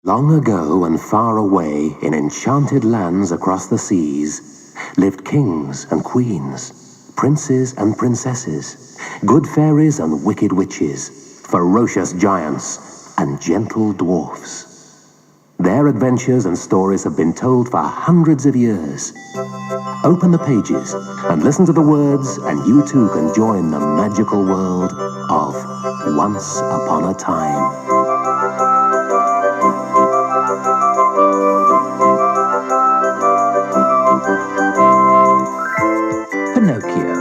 Long ago and far away, in enchanted lands across the seas, lived kings and queens, princes and princesses, good fairies and wicked witches, ferocious giants and gentle dwarfs. Their adventures and stories have been told for hundreds of years. Open the pages and listen to the words, and you too can join the magical world of Once Upon a Time. Pinocchio.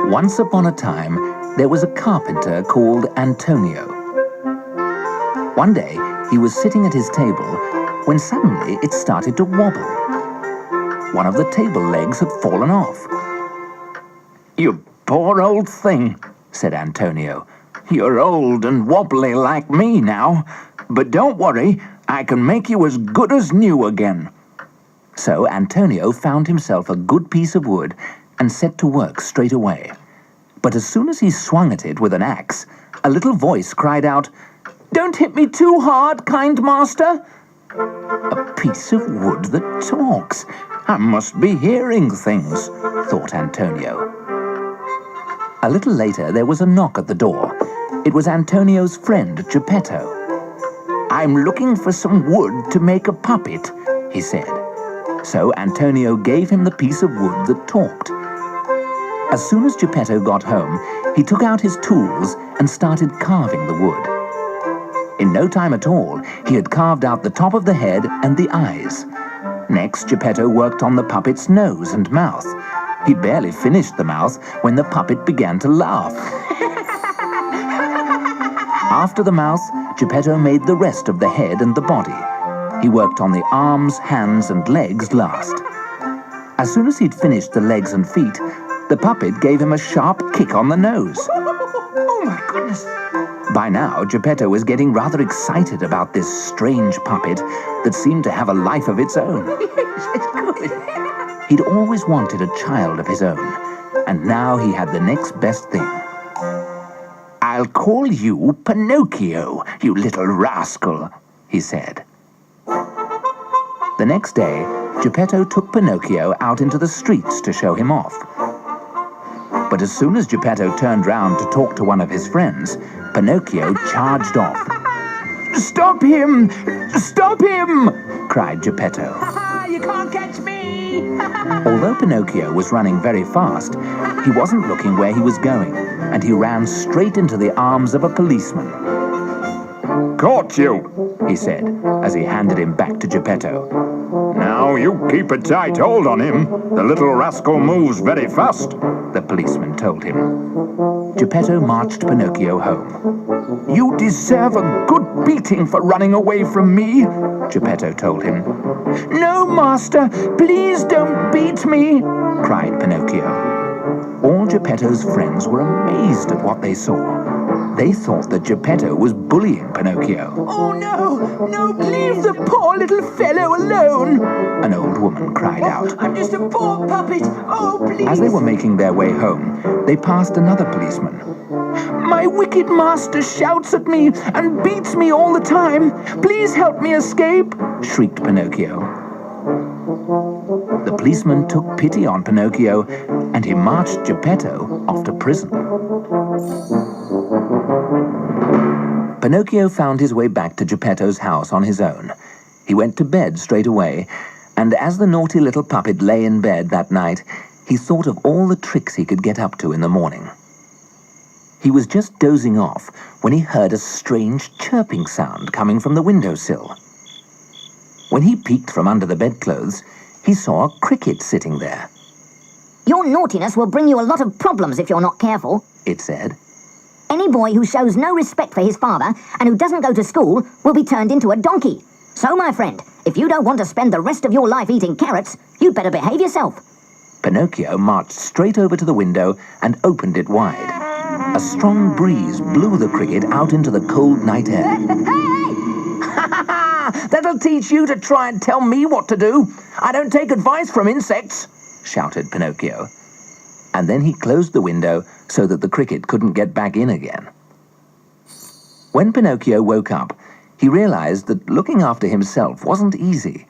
Once upon a time, there was a carpenter called Antonio. One day, he was sitting at his table when suddenly it started to wobble. One of the table legs had fallen off. "You poor old thing," said Antonio. "You're old and wobbly like me now, but don't worry, I can make you as good as new again." So Antonio found himself a good piece of wood and set to work straight away. But as soon as he swung at it with an axe, a little voice cried out, "Don't hit me too hard, kind master." A piece of wood that talks. I must be hearing things, thought Antonio. A little later, there was a knock at the door. It was Antonio's friend, Geppetto. "I'm looking for some wood to make a puppet," he said. So Antonio gave him the piece of wood that talked. As soon as Geppetto got home, he took out his tools and started carving the wood. In no time at all, he had carved out the top of the head and the eyes. Next, Geppetto worked on the puppet's nose and mouth. He'd barely finished the mouth when the puppet began to laugh. After the mouth, Geppetto made the rest of the head and the body. He worked on the arms, hands, and legs last. As soon as he'd finished the legs and feet, the puppet gave him a sharp kick on the nose. Oh my goodness! By now, Geppetto was getting rather excited about this strange puppet that seemed to have a life of its own. It's good. He'd always wanted a child of his own, and now he had the next best thing. "I'll call you Pinocchio, you little rascal," he said. The next day, Geppetto took Pinocchio out into the streets to show him off. But as soon as Geppetto turned round to talk to one of his friends, Pinocchio charged off. "Stop him! Stop him!" cried Geppetto. "You can't catch me!" Although Pinocchio was running very fast, he wasn't looking where he was going, and he ran straight into the arms of a policeman. "Caught you," he said, as he handed him back to Geppetto. "Now you keep a tight hold on him. The little rascal moves very fast," the policeman told him. Geppetto marched Pinocchio home. "You deserve a good beating for running away from me," Geppetto told him. "No, master, please don't beat me," cried Pinocchio. All Geppetto's friends were amazed at what they saw. They thought that Geppetto was bullying Pinocchio. "Oh no, no, leave the poor little fellow alone," an old woman cried out. "I'm just a poor puppet, oh please." As they were making their way home, they passed another policeman. "My wicked master shouts at me and beats me all the time. Please help me escape," shrieked Pinocchio. The policeman took pity on Pinocchio and he marched Geppetto off to prison. Pinocchio found his way back to Geppetto's house on his own. He went to bed straight away, and as the naughty little puppet lay in bed that night, he thought of all the tricks he could get up to in the morning. He was just dozing off when he heard a strange chirping sound coming from the windowsill. When he peeked from under the bedclothes, he saw a cricket sitting there. "Your naughtiness will bring you a lot of problems if you're not careful," it said. "Any boy who shows no respect for his father and who doesn't go to school will be turned into a donkey. So, my friend, if you don't want to spend the rest of your life eating carrots, you'd better behave yourself." Pinocchio marched straight over to the window and opened it wide. A strong breeze blew the cricket out into the cold night air. Hey! That'll teach you to try and tell me what to do. I don't take advice from insects, shouted Pinocchio. And then he closed the window so that the cricket couldn't get back in again. When Pinocchio woke up, he realized that looking after himself wasn't easy.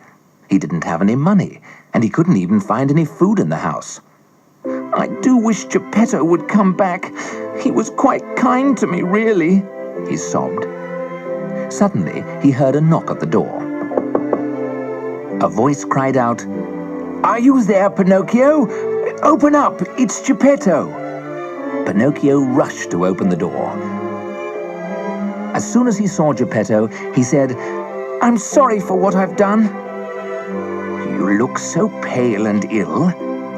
He didn't have any money, and he couldn't even find any food in the house. I do wish Geppetto would come back. He was quite kind to me, really, he sobbed. Suddenly, he heard a knock at the door. A voice cried out, "Are you there, Pinocchio? Open up, it's Geppetto." Pinocchio rushed to open the door. As soon as he saw Geppetto, he said, "I'm sorry for what I've done." "You look so pale and ill,"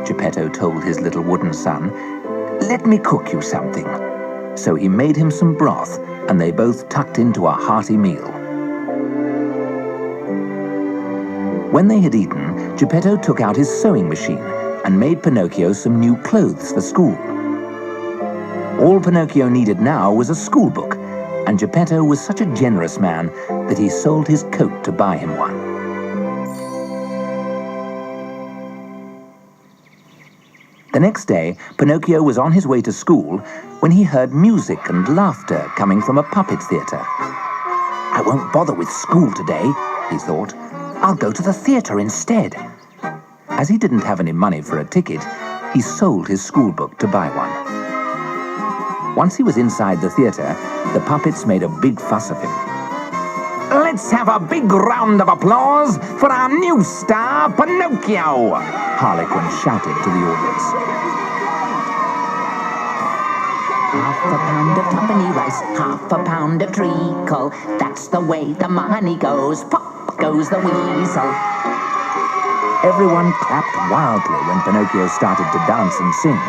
Geppetto told his little wooden son. "Let me cook you something." So he made him some broth, and they both tucked into a hearty meal. When they had eaten, Geppetto took out his sewing machine and made Pinocchio some new clothes for school. All Pinocchio needed now was a school book, and Geppetto was such a generous man that he sold his coat to buy him one. The next day, Pinocchio was on his way to school when he heard music and laughter coming from a puppet theatre. "I won't bother with school today," he thought. "I'll go to the theatre instead." As he didn't have any money for a ticket, he sold his school book to buy one. Once he was inside the theatre, the puppets made a big fuss of him. "Let's have a big round of applause for our new star, Pinocchio!" Harlequin shouted to the audience. Half a pound of tuppenny rice, half a pound of treacle. That's the way the money goes. Pop goes the weasel. Everyone clapped wildly when Pinocchio started to dance and sing.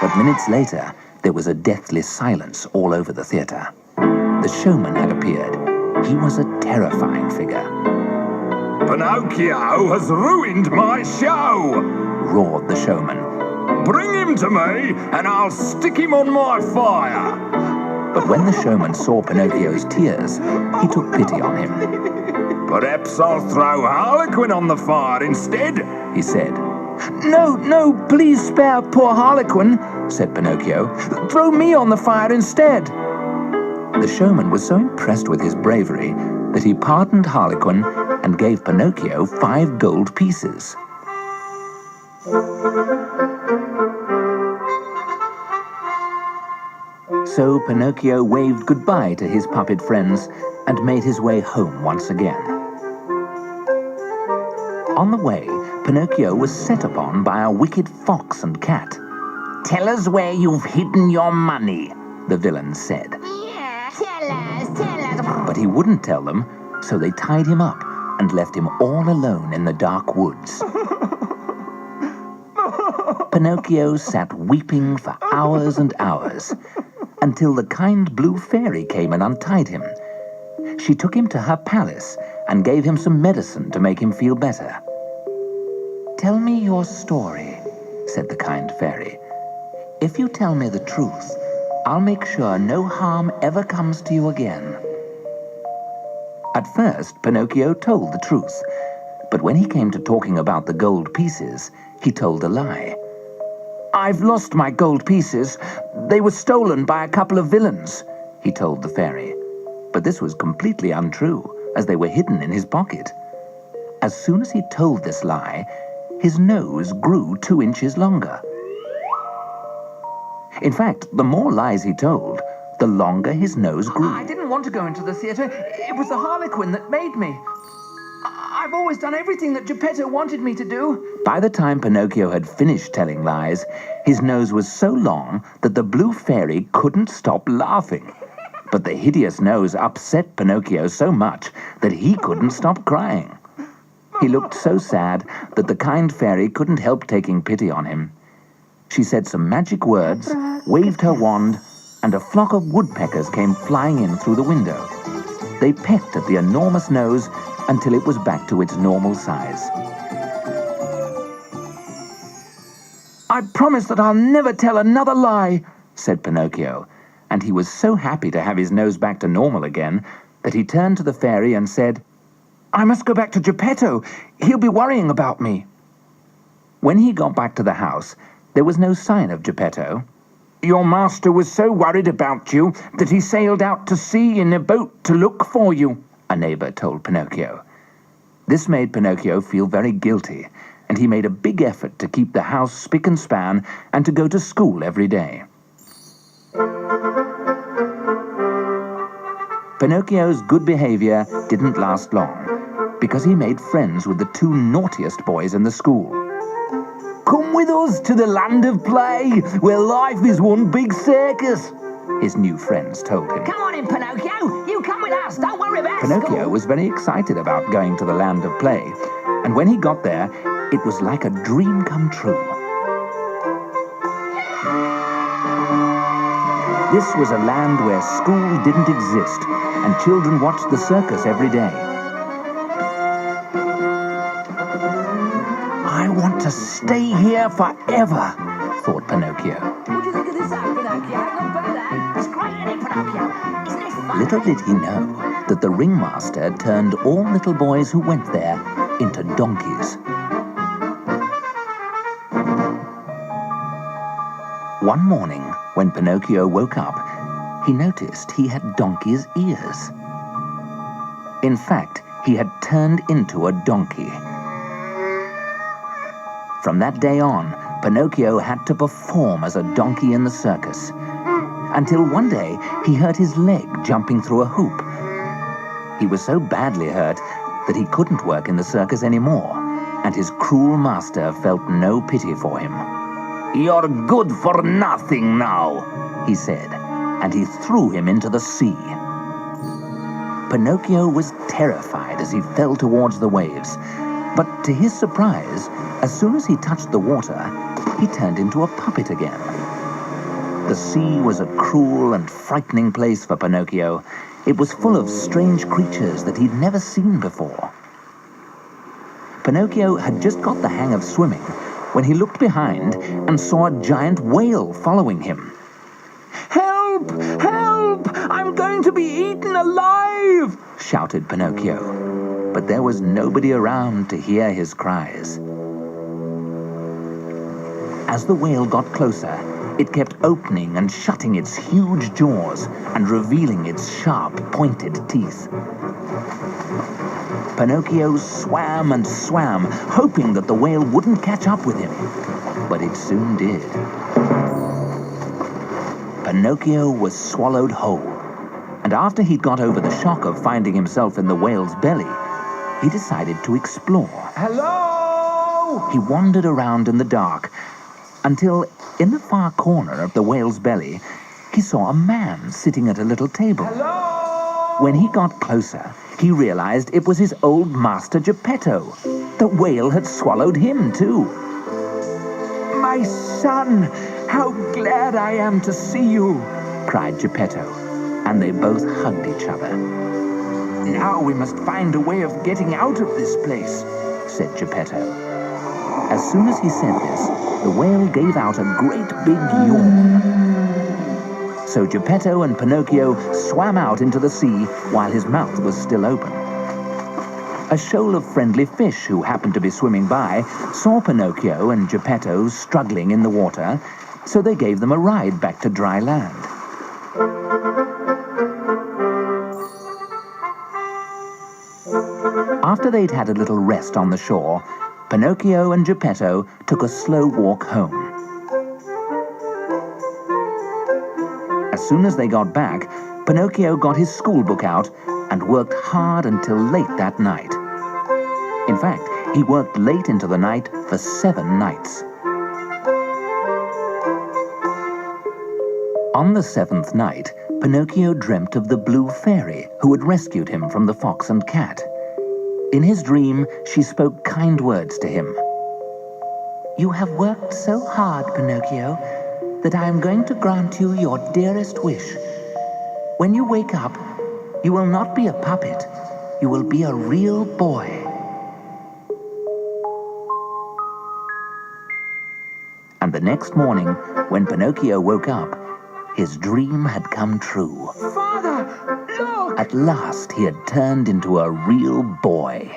But minutes later, there was a deathly silence all over the theatre. The showman had appeared. He was a terrifying figure. "Pinocchio has ruined my show!" roared the showman. "Bring him to me and I'll stick him on my fire!" But when the showman saw Pinocchio's tears, he took pity on him. "Perhaps I'll throw Harlequin on the fire instead," he said. No, please spare poor Harlequin," said Pinocchio. "Throw me on the fire instead." The showman was so impressed with his bravery that he pardoned Harlequin and gave Pinocchio 5 gold pieces. So Pinocchio waved goodbye to his puppet friends and made his way home once again. On the way, Pinocchio was set upon by a wicked fox and cat. "Tell us where you've hidden your money," the villain said. Yeah, tell us. But he wouldn't tell them, so they tied him up and left him all alone in the dark woods. Pinocchio sat weeping for hours and hours, until the kind blue fairy came and untied him. She took him to her palace and gave him some medicine to make him feel better. "Tell me your story," said the kind fairy. "If you tell me the truth, I'll make sure no harm ever comes to you again." At first, Pinocchio told the truth, but when he came to talking about the gold pieces, he told a lie. "I've lost my gold pieces. They were stolen by a couple of villains," he told the fairy. But this was completely untrue, as they were hidden in his pocket. As soon as he told this lie, his nose grew 2 inches longer. In fact, the more lies he told, the longer his nose grew. "I didn't want to go into the theatre. It was the Harlequin that made me. I've always done everything that Geppetto wanted me to do." By the time Pinocchio had finished telling lies, his nose was so long that the blue fairy couldn't stop laughing. But the hideous nose upset Pinocchio so much that he couldn't stop crying. He looked so sad that the kind fairy couldn't help taking pity on him. She said some magic words, waved her wand, and a flock of woodpeckers came flying in through the window. They pecked at the enormous nose until it was back to its normal size. I promise that I'll never tell another lie, said Pinocchio, and he was so happy to have his nose back to normal again that he turned to the fairy and said, I must go back to Geppetto. He'll be worrying about me. When he got back to the house, there was no sign of Geppetto. Your master was so worried about you that he sailed out to sea in a boat to look for you, a neighbor told Pinocchio. This made Pinocchio feel very guilty, and he made a big effort to keep the house spick and span and to go to school every day. Pinocchio's good behavior didn't last long, because he made friends with the two naughtiest boys in the school. Come with us to the land of play, where life is one big circus, his new friends told him. Come on in, Pinocchio. You come with us. Don't worry about Pinocchio school. was very excited about going to the land of play, and when he got there, it was like a dream come true. This was a land where school didn't exist, and children watched the circus every day. I want to stay here forever, thought Pinocchio. What do you think of this act, Pinocchio? Not bad, eh? It's great, isn't it, Pinocchio? Isn't this fun? Little did he know that the ringmaster turned all little boys who went there into donkeys. One morning, when Pinocchio woke up, he noticed he had donkey's ears. In fact, he had turned into a donkey. From that day on, Pinocchio had to perform as a donkey in the circus, until one day he hurt his leg jumping through a hoop. He was so badly hurt that he couldn't work in the circus anymore, and his cruel master felt no pity for him. You're good for nothing now, he said, and he threw him into the sea. Pinocchio was terrified as he fell towards the waves, but to his surprise, as soon as he touched the water, he turned into a puppet again. The sea was a cruel and frightening place for Pinocchio. It was full of strange creatures that he'd never seen before. Pinocchio had just got the hang of swimming when he looked behind and saw a giant whale following him. Help! Help! I'm going to be eaten alive! Shouted Pinocchio. But there was nobody around to hear his cries. As the whale got closer, it kept opening and shutting its huge jaws and revealing its sharp, pointed teeth. Pinocchio swam and swam, hoping that the whale wouldn't catch up with him. But it soon did. Pinocchio was swallowed whole, and after he'd got over the shock of finding himself in the whale's belly, he decided to explore. Hello! He wandered around in the dark until, in the far corner of the whale's belly, he saw a man sitting at a little table. Hello! When he got closer, he realized it was his old master Geppetto. The whale had swallowed him, too. My son, how glad I am to see you, cried Geppetto, and they both hugged each other. Now we must find a way of getting out of this place, said Geppetto. As soon as he said this, the whale gave out a great big yawn. So Geppetto and Pinocchio swam out into the sea while his mouth was still open. A shoal of friendly fish who happened to be swimming by saw Pinocchio and Geppetto struggling in the water, so they gave them a ride back to dry land. After they'd had a little rest on the shore, Pinocchio and Geppetto took a slow walk home. As soon as they got back, Pinocchio got his schoolbook out and worked hard until late that night. In fact, he worked late into the night for 7 nights. On the 7th night, Pinocchio dreamt of the blue fairy who had rescued him from the fox and cat. In his dream, she spoke kind words to him. You have worked so hard, Pinocchio, that I am going to grant you your dearest wish. When you wake up, you will not be a puppet. You will be a real boy. And the next morning, when Pinocchio woke up, his dream had come true. Father, look! At last, he had turned into a real boy.